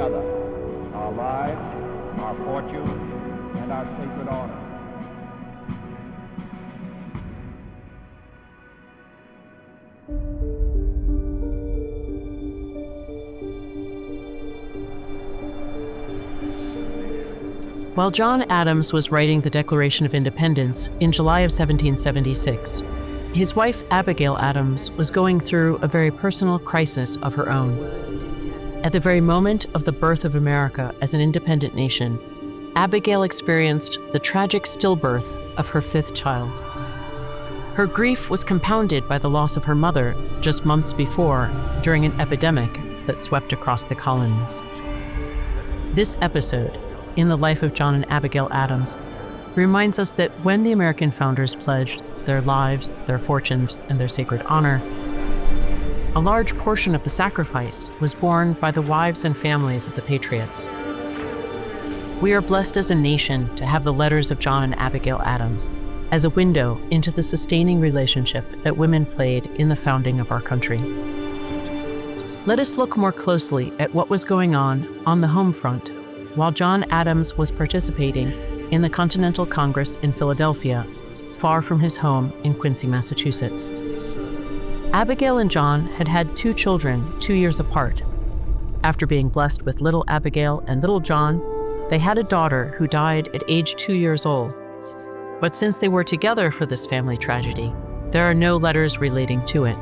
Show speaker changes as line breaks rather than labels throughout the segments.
other, our lives, our fortune, and our sacred honor.
While John Adams was writing the Declaration of Independence in July of 1776, his wife Abigail Adams was going through a very personal crisis of her own. At the very moment of the birth of America as an independent nation, Abigail experienced the tragic stillbirth of her fifth child. Her grief was compounded by the loss of her mother just months before during an epidemic that swept across the colonies. This episode, in the life of John and Abigail Adams, reminds us that when the American founders pledged their lives, their fortunes, and their sacred honor, a large portion of the sacrifice was borne by the wives and families of the patriots. We are blessed as a nation to have the letters of John and Abigail Adams as a window into the sustaining relationship that women played in the founding of our country. Let us look more closely at what was going on the home front while John Adams was participating in the Continental Congress in Philadelphia, far from his home in Quincy, Massachusetts. Abigail and John had had 2 children 2 years apart. After being blessed with little Abigail and little John, they had a daughter who died at age 2 years old. But since they were together for this family tragedy, there are no letters relating to it.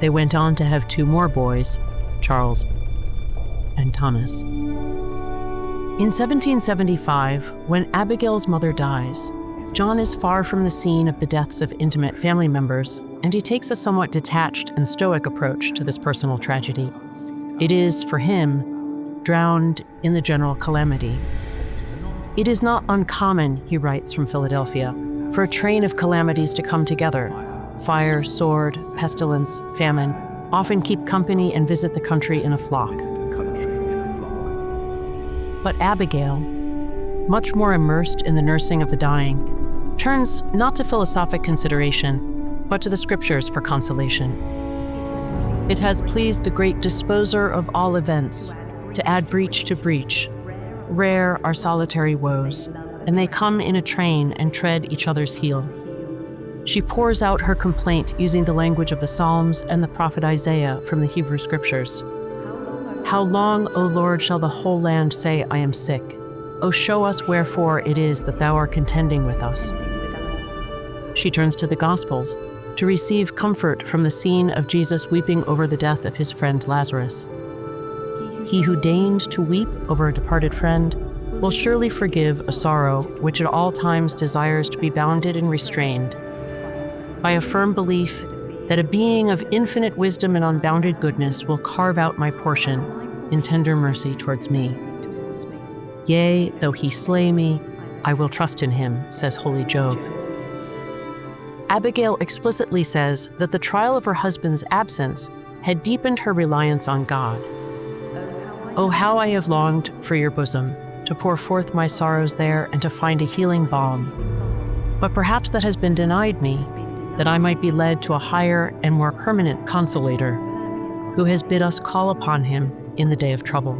They went on to have 2 more boys, Charles and Thomas. In 1775, when Abigail's mother dies, John is far from the scene of the deaths of intimate family members, and he takes a somewhat detached and stoic approach to this personal tragedy. It is, for him, drowned in the general calamity. It is not uncommon, he writes from Philadelphia, for a train of calamities to come together. Fire, sword, pestilence, famine often keep company and visit the country in a flock. But Abigail, much more immersed in the nursing of the dying, turns not to philosophic consideration, but to the scriptures for consolation. It has pleased the great disposer of all events to add breach to breach. Rare are solitary woes, and they come in a train and tread each other's heel. She pours out her complaint using the language of the Psalms and the prophet Isaiah from the Hebrew Scriptures. How long, O Lord, shall the whole land say, I am sick? O show us wherefore it is that thou art contending with us. She turns to the Gospels to receive comfort from the scene of Jesus weeping over the death of his friend Lazarus. He who deigned to weep over a departed friend will surely forgive a sorrow which at all times desires to be bounded and restrained by a firm belief that a being of infinite wisdom and unbounded goodness will carve out my portion in tender mercy towards me. Yea, though he slay me, I will trust in him, says holy Job. Abigail explicitly says that the trial of her husband's absence had deepened her reliance on God. Oh, how I have longed for your bosom, to pour forth my sorrows there and to find a healing balm. But perhaps that has been denied me, that I might be led to a higher and more permanent consolator, who has bid us call upon him in the day of trouble.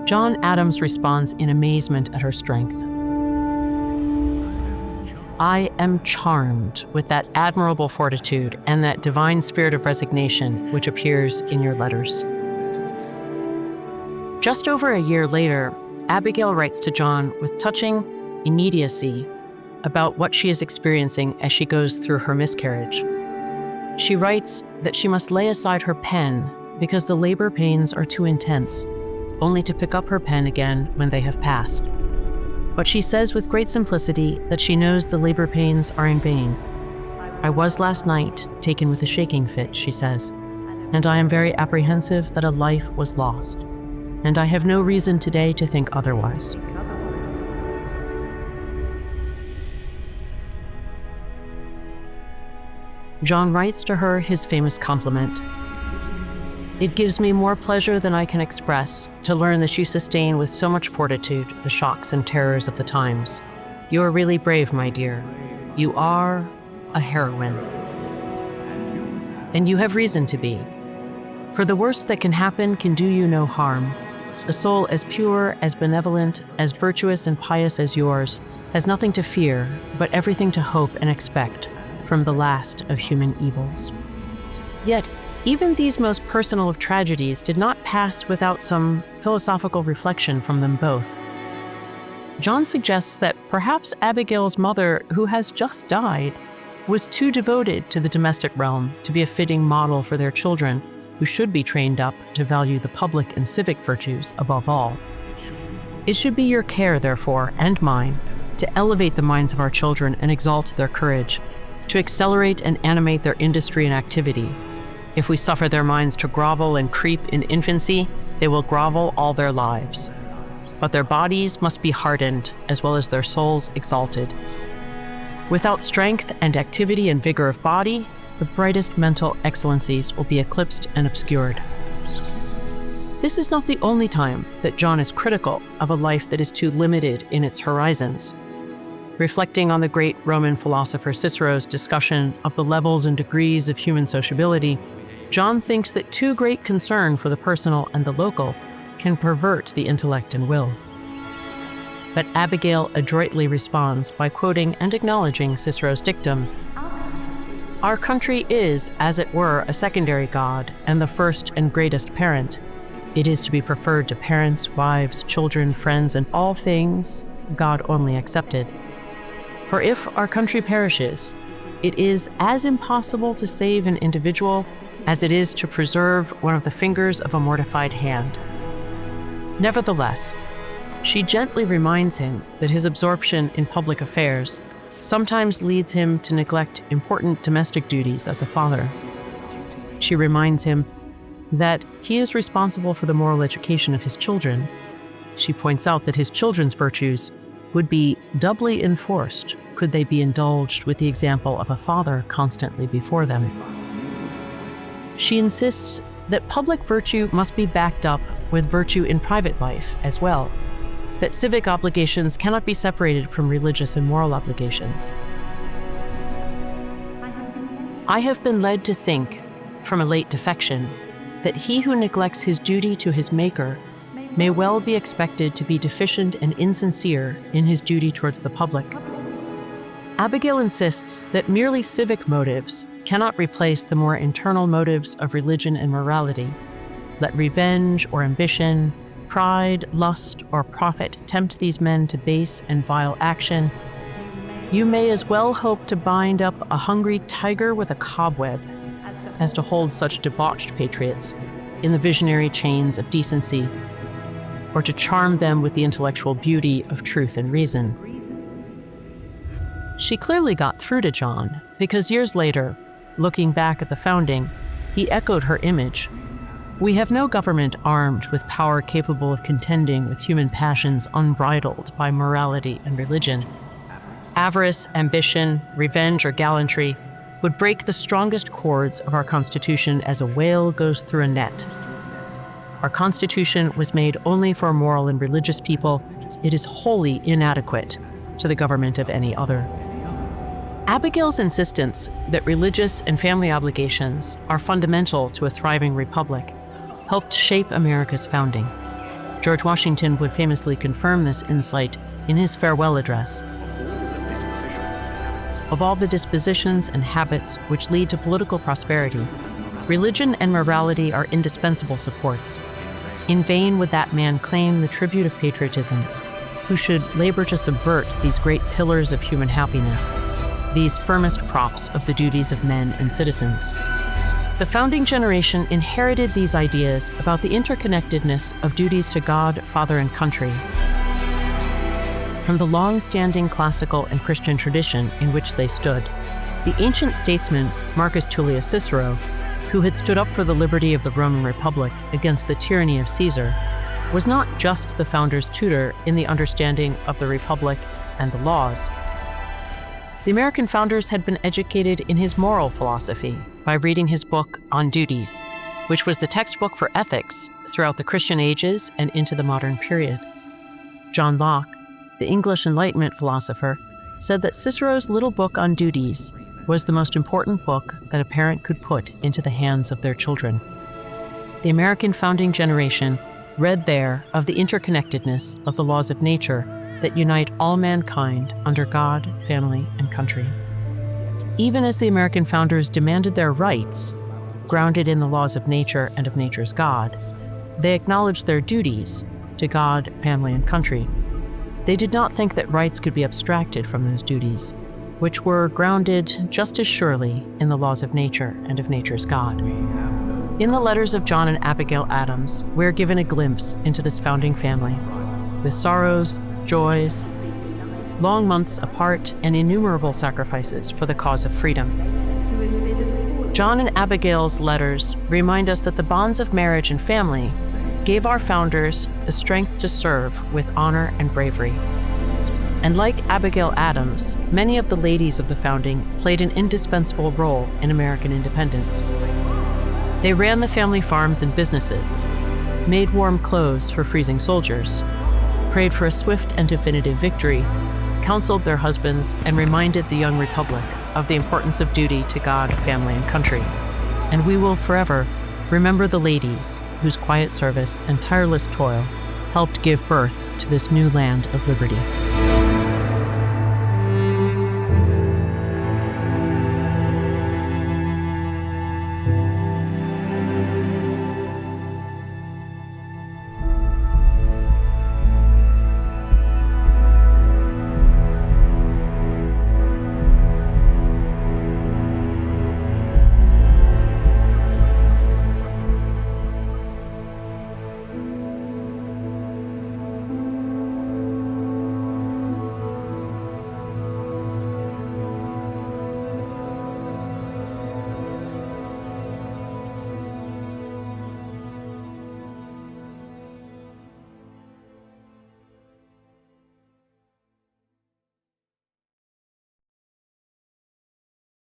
John Adams responds in amazement at her strength. I am charmed with that admirable fortitude and that divine spirit of resignation which appears in your letters. Just over a year later, Abigail writes to John with touching immediacy about what she is experiencing as she goes through her miscarriage. She writes that she must lay aside her pen because the labor pains are too intense, only to pick up her pen again when they have passed. But she says with great simplicity that she knows the labor pains are in vain. I was last night taken with a shaking fit, she says, and I am very apprehensive that a life was lost, and I have no reason today to think otherwise. John writes to her his famous compliment. It gives me more pleasure than I can express to learn that you sustain with so much fortitude the shocks and terrors of the times. You are really brave, my dear. You are a heroine. And you have reason to be. For the worst that can happen can do you no harm. A soul as pure, as benevolent, as virtuous and pious as yours has nothing to fear, but everything to hope and expect from the last of human evils. Yet, even these most personal of tragedies did not pass without some philosophical reflection from them both. John suggests that perhaps Abigail's mother, who has just died, was too devoted to the domestic realm to be a fitting model for their children, who should be trained up to value the public and civic virtues above all. It should be your care, therefore, and mine, to elevate the minds of our children and exalt their courage, to accelerate and animate their industry and activity. If we suffer their minds to grovel and creep in infancy, they will grovel all their lives. But their bodies must be hardened, as well as their souls exalted. Without strength and activity and vigor of body, the brightest mental excellencies will be eclipsed and obscured. This is not the only time that John is critical of a life that is too limited in its horizons. Reflecting on the great Roman philosopher Cicero's discussion of the levels and degrees of human sociability, John thinks that too great concern for the personal and the local can pervert the intellect and will. But Abigail adroitly responds by quoting and acknowledging Cicero's dictum, "Our country is, as it were, a secondary god and the first and greatest parent. It is to be preferred to parents, wives, children, friends, and all things, God only excepted. For if our country perishes, it is as impossible to save an individual as it is to preserve one of the fingers of a mortified hand." Nevertheless, she gently reminds him that his absorption in public affairs sometimes leads him to neglect important domestic duties as a father. She reminds him that he is responsible for the moral education of his children. She points out that his children's virtues would be doubly enforced could they be indulged with the example of a father constantly before them. She insists that public virtue must be backed up with virtue in private life as well, that civic obligations cannot be separated from religious and moral obligations. I have been led to think, from a late defection, that he who neglects his duty to his Maker may well be expected to be deficient and insincere in his duty towards the public. Abigail insists that merely civic motives cannot replace the more internal motives of religion and morality. Let revenge or ambition, pride, lust, or profit tempt these men to base and vile action, you may as well hope to bind up a hungry tiger with a cobweb as to hold such debauched patriots in the visionary chains of decency, or to charm them with the intellectual beauty of truth and reason. She clearly got through to John, because years later, looking back at the founding, he echoed her image. We have no government armed with power capable of contending with human passions unbridled by morality and religion. Avarice, ambition, revenge, or gallantry would break the strongest cords of our Constitution as a whale goes through a net. Our Constitution was made only for moral and religious people. It is wholly inadequate to the government of any other. Abigail's insistence that religious and family obligations are fundamental to a thriving republic helped shape America's founding. George Washington would famously confirm this insight in his farewell address. Of all the dispositions and habits which lead to political prosperity, religion and morality are indispensable supports. In vain would that man claim the tribute of patriotism, who should labor to subvert these great pillars of human happiness, these firmest props of the duties of men and citizens. The founding generation inherited these ideas about the interconnectedness of duties to God, father, and country from the long-standing classical and Christian tradition in which they stood. The ancient statesman Marcus Tullius Cicero, who had stood up for the liberty of the Roman Republic against the tyranny of Caesar, was not just the founder's tutor in the understanding of the Republic and the laws. The American founders had been educated in his moral philosophy by reading his book On Duties, which was the textbook for ethics throughout the Christian ages and into the modern period. John Locke, the English Enlightenment philosopher, said that Cicero's little book on duties was the most important book that a parent could put into the hands of their children. The American founding generation read there of the interconnectedness of the laws of nature that unite all mankind under God, family, and country. Even as the American founders demanded their rights, grounded in the laws of nature and of nature's God, they acknowledged their duties to God, family, and country. They did not think that rights could be abstracted from those duties, which were grounded just as surely in the laws of nature and of nature's God. In the letters of John and Abigail Adams, we're given a glimpse into this founding family, with sorrows, joys, long months apart, and innumerable sacrifices for the cause of freedom. John and Abigail's letters remind us that the bonds of marriage and family gave our founders the strength to serve with honor and bravery. And like Abigail Adams, many of the ladies of the founding played an indispensable role in American independence. They ran the family farms and businesses, made warm clothes for freezing soldiers, prayed for a swift and definitive victory, counseled their husbands, and reminded the young republic of the importance of duty to God, family, and country. And we will forever remember the ladies whose quiet service and tireless toil helped give birth to this new land of liberty.